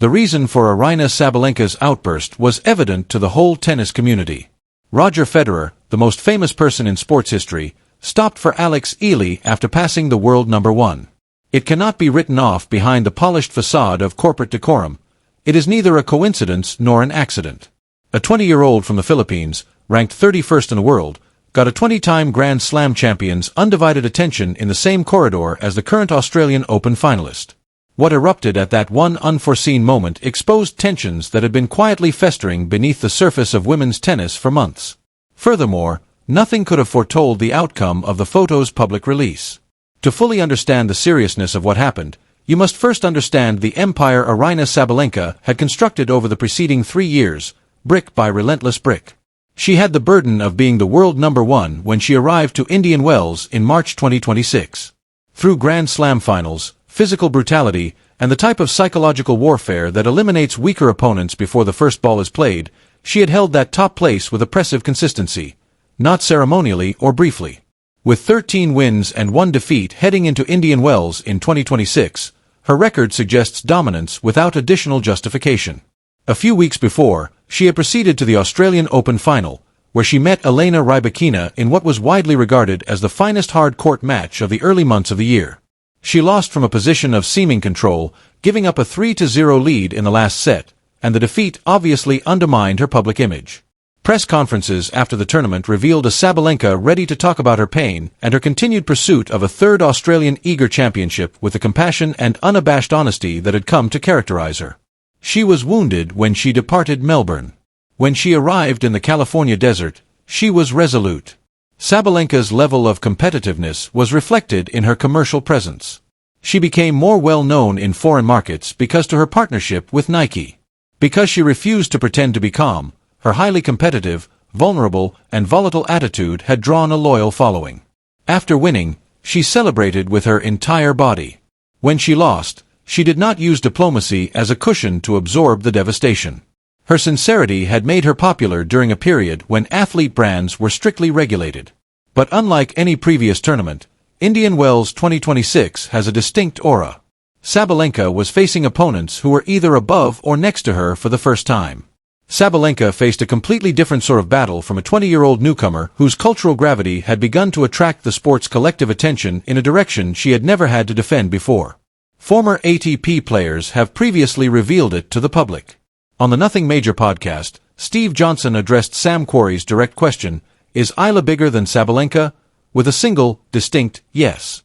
The reason for Aryna Sabalenka's outburst was evident to the whole tennis community. Roger Federer, the most famous person in sports history, stopped for Alexandra Eala after passing the world number 1. It cannot be written off behind the polished facade of corporate decorum. It is neither a coincidence nor an accident. A 20-year-old from the Philippines, ranked 31st in the world, got a 20-time Grand Slam champion's undivided attention in the same corridor as the current Australian Open finalist. What erupted at that one unforeseen moment exposed tensions that had been quietly festering beneath the surface of women's tennis for months. Furthermore, nothing could have foretold the outcome of the photo's public release. To fully understand the seriousness of what happened, you must first understand the empire Aryna Sabalenka had constructed over the preceding 3 years, brick by relentless brick. She had the burden of being the world number 1 when she arrived to Indian Wells in March 2026. Through Grand Slam finals, physical brutality, and the type of psychological warfare that eliminates weaker opponents before the first ball is played, she had held that top place with oppressive consistency, not ceremonially or briefly. With 13 wins and 1 defeat heading into Indian Wells in 2026, her record suggests dominance without additional justification. A few weeks before, she had proceeded to the Australian Open final, where she met Aryna in what was widely regarded as the finest hard-court match of the early months of the year. She lost from a position of seeming control, giving up a 3-0 lead in the last set, and the defeat obviously undermined her public image. Press conferences after the tournament revealed a Sabalenka ready to talk about her pain and her continued pursuit of a third Australian Eager championship with the compassion and unabashed honesty that had come to characterize her. She was wounded when she departed Melbourne. When she arrived in the California desert, she was resolute. Sabalenka's level of competitiveness was reflected in her commercial presence. She became more well-known in foreign markets because to her partnership with Nike. Because she refused to pretend to be calm, her highly competitive, vulnerable, and volatile attitude had drawn a loyal following. After winning, she celebrated with her entire body. When she lost, she did not use diplomacy as a cushion to absorb the devastation. Her sincerity had made her popular during a period when athlete brands were strictly regulated. But unlike any previous tournament, Indian Wells 2026 has a distinct aura. Sabalenka was facing opponents who were either above or next to her for the first time. Sabalenka faced a completely different sort of battle from a 20-year-old newcomer whose cultural gravity had begun to attract the sport's collective attention in a direction she had never had to defend before. Former ATP players have previously revealed it to the public. On the Nothing Major podcast, Steve Johnson addressed Sam Querrey's direct question, "Is Eala bigger than Sabalenka?" with a single, distinct yes.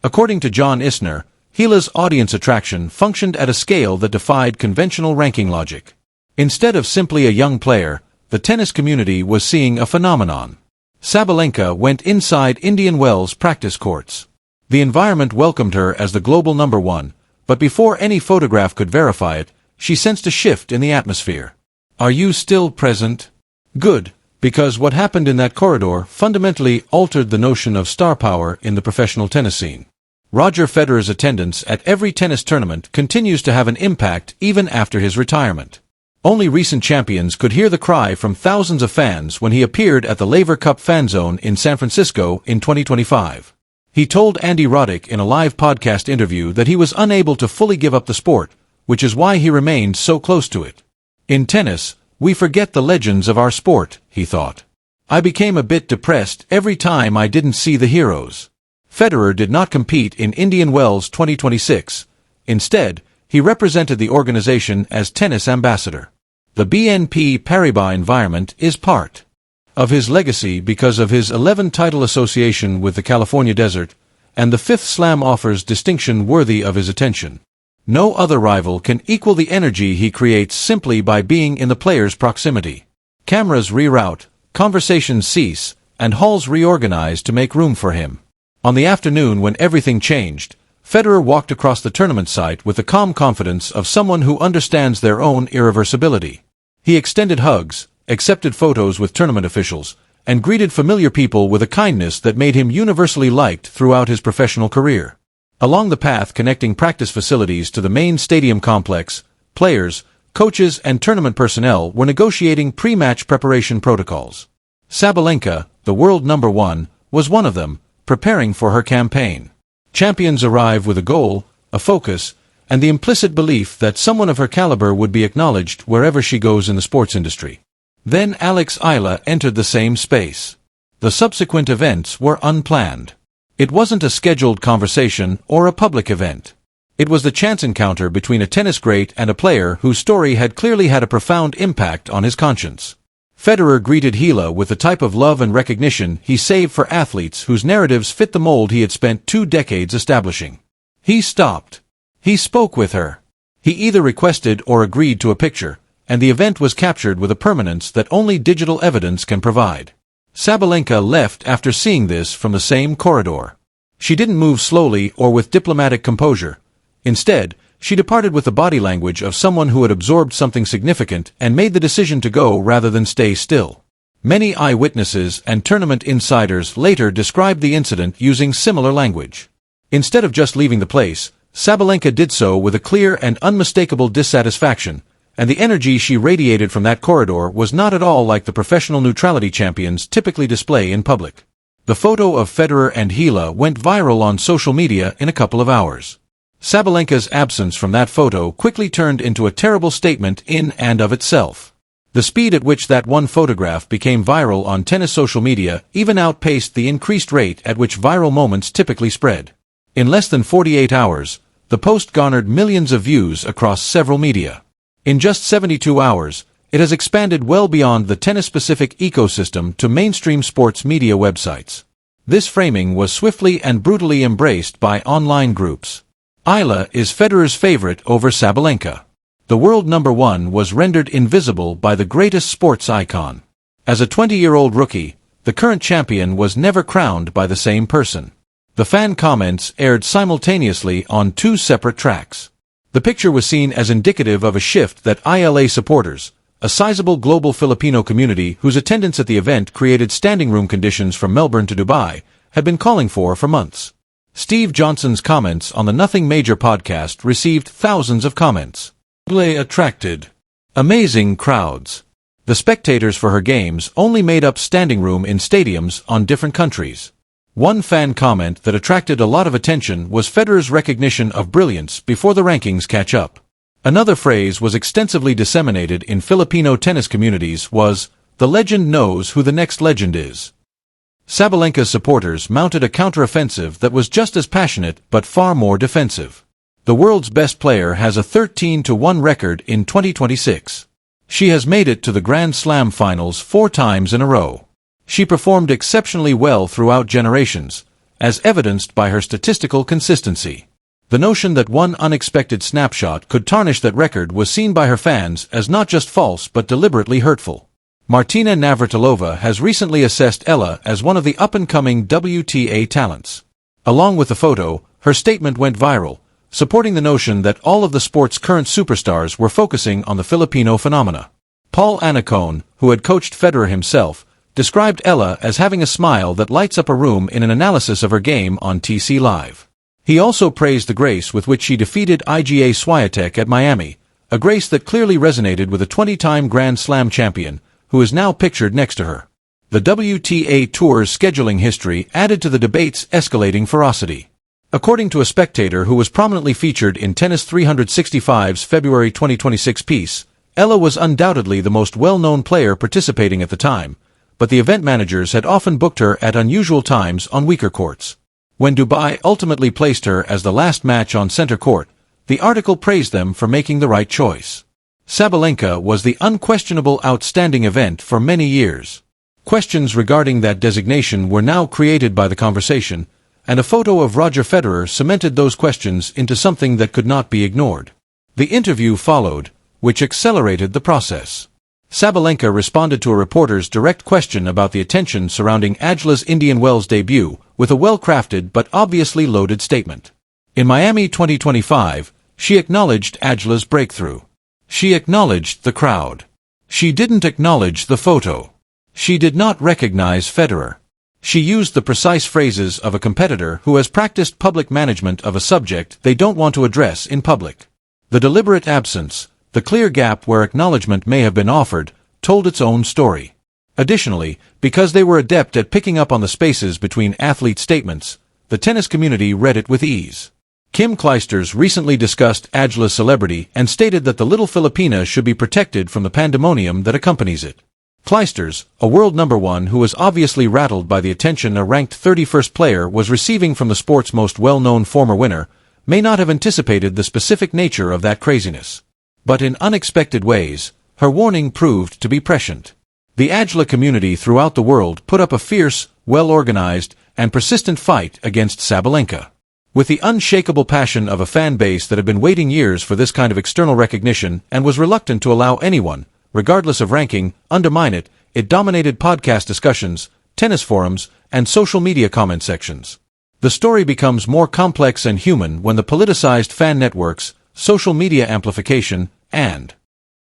According to John Isner, Eala's audience attraction functioned at a scale that defied conventional ranking logic. Instead of simply a young player, the tennis community was seeing a phenomenon. Sabalenka went inside Indian Wells practice courts. The environment welcomed her as the global number 1, but before any photograph could verify it, she sensed a shift in the atmosphere. "Are you still present?" Good, because what happened in that corridor fundamentally altered the notion of star power in the professional tennis scene. Roger Federer's attendance at every tennis tournament continues to have an impact even after his retirement. Only recent champions could hear the cry from thousands of fans when he appeared at the Laver Cup fan zone in San Francisco in 2025. He told Andy Roddick in a live podcast interview that he was unable to fully give up the sport, which is why he remained so close to it. "In tennis, we forget the legends of our sport," he thought. "I became a bit depressed every time I didn't see the heroes." Federer did not compete in Indian Wells 2026. Instead, he represented the organization as tennis ambassador. The BNP Paribas environment is part of his legacy because of his 11-title association with the California desert, and the 5th Slam offers distinction worthy of his attention. No other rival can equal the energy he creates simply by being in the player's proximity. Cameras reroute, conversations cease, and halls reorganize to make room for him. On the afternoon when everything changed, Federer walked across the tournament site with the calm confidence of someone who understands their own irreversibility. He extended hugs, accepted photos with tournament officials, and greeted familiar people with a kindness that made him universally liked throughout his professional career. Along the path connecting practice facilities to the main stadium complex, players, coaches, and tournament personnel were negotiating pre-match preparation protocols. Sabalenka, the world number 1, was one of them, preparing for her campaign. Champions arrive with a goal, a focus, and the implicit belief that someone of her caliber would be acknowledged wherever she goes in the sports industry. Then Alexandra Eala entered the same space. The subsequent events were unplanned. It wasn't a scheduled conversation or a public event. It was the chance encounter between a tennis great and a player whose story had clearly had a profound impact on his conscience. Federer greeted Eala with the type of love and recognition he saved for athletes whose narratives fit the mold he had spent 2 decades establishing. He stopped. He spoke with her. He either requested or agreed to a picture, and the event was captured with a permanence that only digital evidence can provide. Sabalenka left after seeing this from the same corridor. She didn't move slowly or with diplomatic composure. Instead, she departed with the body language of someone who had absorbed something significant and made the decision to go rather than stay still. Many eyewitnesses and tournament insiders later described the incident using similar language. Instead of just leaving the place, Sabalenka did so with a clear and unmistakable dissatisfaction, and the energy she radiated from that corridor was not at all like the professional neutrality champions typically display in public. The photo of Federer and Eala went viral on social media in a couple of hours. Sabalenka's absence from that photo quickly turned into a terrible statement in and of itself. The speed at which that one photograph became viral on tennis social media even outpaced the increased rate at which viral moments typically spread. In less than 48 hours, the post garnered millions of views across several media. In just 72 hours, it has expanded well beyond the tennis-specific ecosystem to mainstream sports media websites. This framing was swiftly and brutally embraced by online groups. Eala is Federer's favorite over Sabalenka. The world number 1 was rendered invisible by the greatest sports icon. As a 20-year-old rookie, the current champion was never crowned by the same person. The fan comments aired simultaneously on 2 separate tracks. The picture was seen as indicative of a shift that Eala supporters, a sizable global Filipino community whose attendance at the event created standing room conditions from Melbourne to Dubai, had been calling for months. Steve Johnson's comments on the Nothing Major podcast received thousands of comments. Play attracted amazing crowds. The spectators for her games only made up standing room in stadiums on different countries. One fan comment that attracted a lot of attention was Federer's recognition of brilliance before the rankings catch up. Another phrase was extensively disseminated in Filipino tennis communities was, "The legend knows who the next legend is." Sabalenka's supporters mounted a counter-offensive that was just as passionate but far more defensive. The world's best player has a 13-1 record in 2026. She has made it to the Grand Slam finals 4 times in a row. She performed exceptionally well throughout generations, as evidenced by her statistical consistency. The notion that one unexpected snapshot could tarnish that record was seen by her fans as not just false but deliberately hurtful. Martina Navratilova has recently assessed Eala as one of the up-and-coming WTA talents. Along with the photo, her statement went viral, supporting the notion that all of the sport's current superstars were focusing on the Filipino phenomena. Paul Anacone, who had coached Federer himself, described Eala as having a smile that lights up a room in an analysis of her game on TC Live. He also praised the grace with which she defeated Iga Swiatek at Miami, a grace that clearly resonated with a 20-time Grand Slam champion, who is now pictured next to her. The WTA Tour's scheduling history added to the debate's escalating ferocity. According to a spectator who was prominently featured in Tennis 365's February 2026 piece, Eala was undoubtedly the most well-known player participating at the time, but the event managers had often booked her at unusual times on weaker courts. When Dubai ultimately placed her as the last match on center court, the article praised them for making the right choice. Sabalenka was the unquestionable outstanding event for many years. Questions regarding that designation were now created by the conversation, and a photo of Roger Federer cemented those questions into something that could not be ignored. The interview followed, which accelerated the process. Sabalenka responded to a reporter's direct question about the attention surrounding Ajla's Indian Wells debut with a well-crafted but obviously loaded statement. In Miami 2025, she acknowledged Ajla's breakthrough. She acknowledged the crowd. She didn't acknowledge the photo. She did not recognize Federer. She used the precise phrases of a competitor who has practiced public management of a subject they don't want to address in public. The deliberate absence, the clear gap where acknowledgement may have been offered, told its own story. Additionally, because they were adept at picking up on the spaces between athlete statements, the tennis community read it with ease. Kim Clijsters recently discussed Aryna's celebrity and stated that the little Filipina should be protected from the pandemonium that accompanies it. Clijsters, a world number one who was obviously rattled by the attention a ranked 31st player was receiving from the sport's most well-known former winner, may not have anticipated the specific nature of that craziness. But in unexpected ways, her warning proved to be prescient. The Aryna community throughout the world put up a fierce, well-organized, and persistent fight against Sabalenka. With the unshakable passion of a fan base that had been waiting years for this kind of external recognition and was reluctant to allow anyone, regardless of ranking, undermine it, it dominated podcast discussions, tennis forums, and social media comment sections. The story becomes more complex and human when the politicized fan networks, social media amplification, and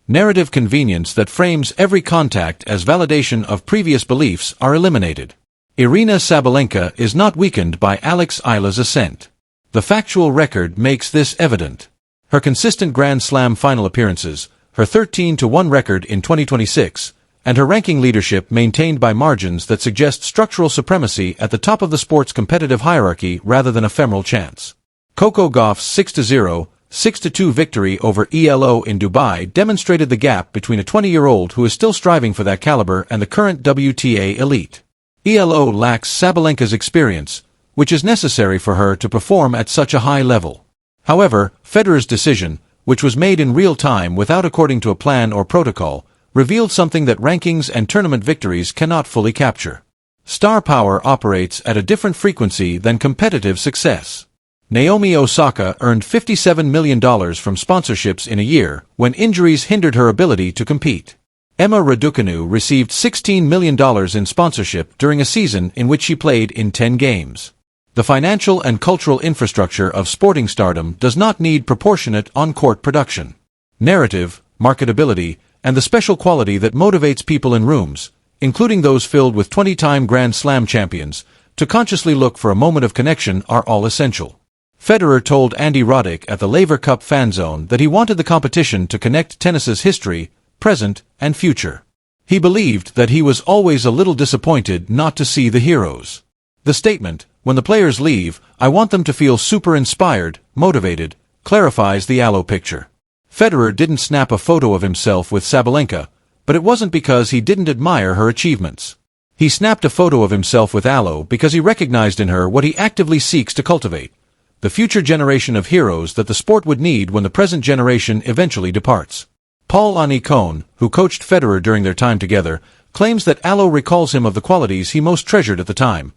narrative convenience that frames every contact as validation of previous beliefs are eliminated. Aryna Sabalenka is not weakened by Alexandra Eala's ascent. The factual record makes this evident. Her consistent Grand Slam final appearances, her 13-1 record in 2026, and her ranking leadership maintained by margins that suggest structural supremacy at the top of the sport's competitive hierarchy rather than ephemeral chance. Coco Gauff's 6-0, 6-2 victory over ELO in Dubai demonstrated the gap between a 20-year-old who is still striving for that caliber and the current WTA elite. ELO lacks Sabalenka's experience, which is necessary for her to perform at such a high level. However, Federer's decision, which was made in real time without according to a plan or protocol, revealed something that rankings and tournament victories cannot fully capture. Star power operates at a different frequency than competitive success. Naomi Osaka earned $57 million from sponsorships in a year when injuries hindered her ability to compete. Emma Raducanu received $16 million in sponsorship during a season in which she played in 10 games. The financial and cultural infrastructure of sporting stardom does not need proportionate on-court production. Narrative, marketability, and the special quality that motivates people in rooms, including those filled with 20-time Grand Slam champions, to consciously look for a moment of connection are all essential. Federer told Andy Roddick at the Laver Cup fan zone that he wanted the competition to connect tennis's history, present, and future. He believed that he was always a little disappointed not to see the heroes. The statement, "When the players leave, I want them to feel super inspired, motivated," clarifies the Alo picture. Federer didn't snap a photo of himself with Sabalenka, but it wasn't because he didn't admire her achievements. He snapped a photo of himself with Alo because he recognized in her what he actively seeks to cultivate, the future generation of heroes that the sport would need when the present generation eventually departs. Paul Cohn, who coached Federer during their time together, claims that Alo recalls him of the qualities he most treasured at the time: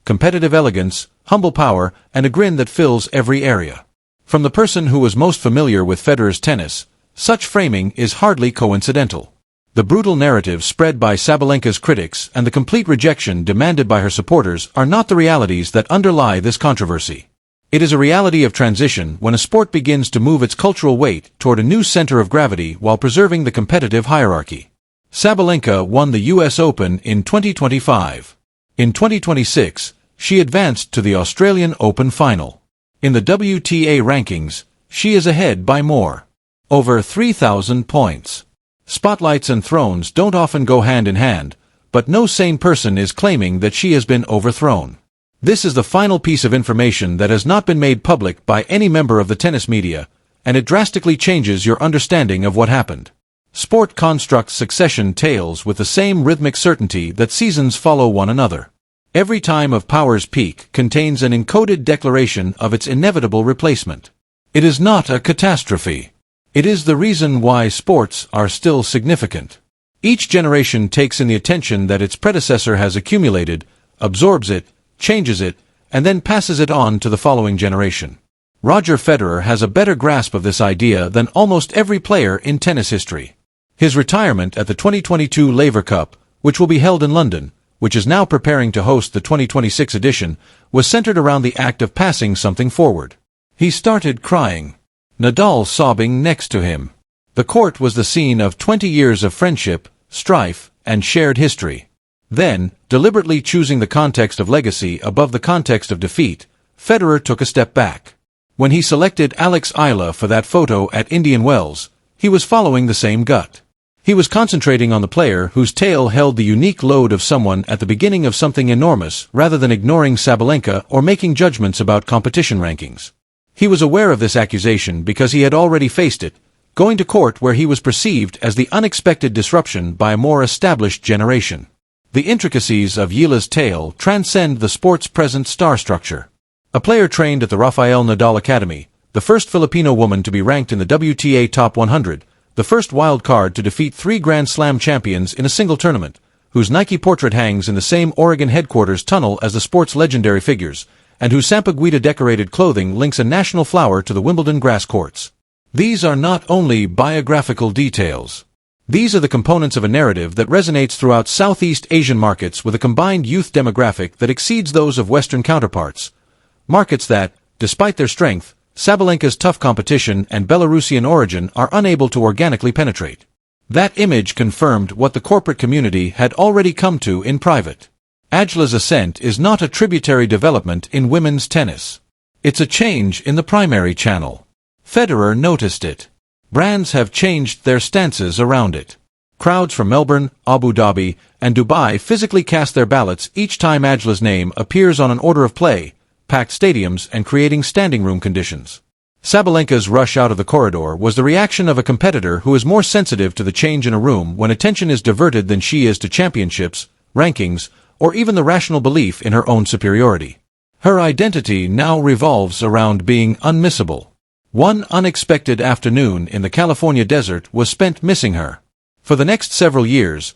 competitive elegance, humble power, and a grin that fills every area. From the person who was most familiar with Federer's tennis, such framing is hardly coincidental. The brutal narrative spread by Sabalenka's critics and the complete rejection demanded by her supporters are not the realities that underlie this controversy. It is a reality of transition when a sport begins to move its cultural weight toward a new center of gravity while preserving the competitive hierarchy. Sabalenka won the US Open in 2025. In 2026, she advanced to the Australian Open final. In the WTA rankings, she is ahead by more. Over 3,000 points. Spotlights and thrones don't often go hand in hand, but no sane person is claiming that she has been overthrown. This is the final piece of information that has not been made public by any member of the tennis media, and it drastically changes your understanding of what happened. Sport constructs succession tales with the same rhythmic certainty that seasons follow one another. Every time of power's peak contains an encoded declaration of its inevitable replacement. It is not a catastrophe. It is the reason why sports are still significant. Each generation takes in the attention that its predecessor has accumulated, absorbs it, changes it, and then passes it on to the following generation. Roger Federer has a better grasp of this idea than almost every player in tennis history. His retirement at the 2022 Laver Cup, which will be held in London, which is now preparing to host the 2026 edition, was centered around the act of passing something forward. He started crying. Nadal sobbing next to him. The court was the scene of 20 years of friendship, strife, and shared history. Then, deliberately choosing the context of legacy above the context of defeat, Federer took a step back. When he selected Alexandra Eala for that photo at Indian Wells, he was following the same gut. He was concentrating on the player whose tale held the unique load of someone at the beginning of something enormous rather than ignoring Sabalenka or making judgments about competition rankings. He was aware of this accusation because he had already faced it, going to court where he was perceived as the unexpected disruption by a more established generation. The intricacies of Eala's tale transcend the sport's present star structure. A player trained at the Rafael Nadal Academy, the first Filipino woman to be ranked in the WTA Top 100, the first wild card to defeat 3 Grand Slam champions in a single tournament, whose Nike portrait hangs in the same Oregon headquarters tunnel as the sport's legendary figures, and whose Sampaguita-decorated clothing links a national flower to the Wimbledon grass courts. These are not only biographical details. These are the components of a narrative that resonates throughout Southeast Asian markets with a combined youth demographic that exceeds those of Western counterparts. Markets that, despite their strength, Sabalenka's tough competition and Belarusian origin are unable to organically penetrate. That image confirmed what the corporate community had already come to in private. Aryna's ascent is not a tributary development in women's tennis. It's a change in the primary channel. Federer noticed it. Brands have changed their stances around it. Crowds from Melbourne, Abu Dhabi, and Dubai physically cast their ballots each time Aryna's name appears on an order of play, packed stadiums and creating standing room conditions. Sabalenka's rush out of the corridor was the reaction of a competitor who is more sensitive to the change in a room when attention is diverted than she is to championships, rankings, or even the rational belief in her own superiority. Her identity now revolves around being unmissable. One unexpected afternoon in the California desert was spent missing her. For the next several years,